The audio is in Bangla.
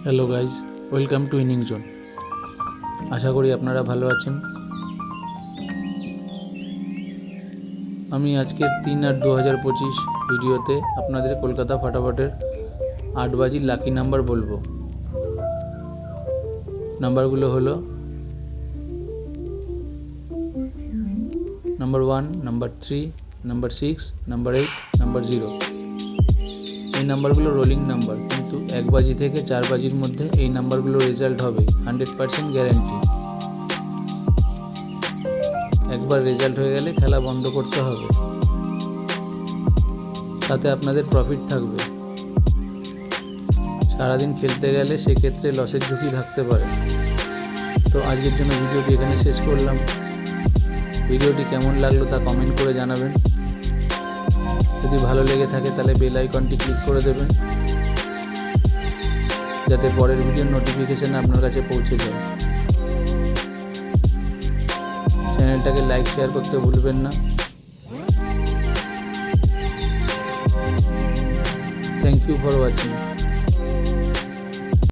Hello guys, welcome to inning zone. আশা করি আপনারা ভালো আছেন। আমি আজকের 3-8-2025 ভিডিওতে আপনাদের কলকাতা ফাটাফাটের 8 বাজির লাকি নাম্বার বলবো। নাম্বারগুলো হলো number 1, number 3, number 6, number 8, number 0। এই নাম্বারগুলো রোলিং নাম্বার, কিন্তু 1 বাজি থেকে 4 বাজির মধ্যে এই নাম্বারগুলো রেজাল্ট হবে 100% গ্যারান্টি। একবার রেজাল্ট হয়ে গেলে খেলা বন্ধ করতে হবে, তাতে আপনাদের প্রফিট থাকবে। সারাদিন খেলতে গেলে সেক্ষেত্রে লসের ঝুঁকি থাকতে পারে। তো আজকের জন্য ভিডিওটি এখানে শেষ করলাম। ভিডিওটি কেমন লাগলো তা কমেন্ট করে জানাবেন। যদি ভালো লেগে থাকে তাহলে বেল আইকনটি ক্লিক করে দেবেন, যাতে পরের ভিডিওর নোটিফিকেশন আপনার কাছে পৌঁছে যায়। চ্যানেলটাকে লাইক শেয়ার করতে ভুলবেন না। Thank you for watching.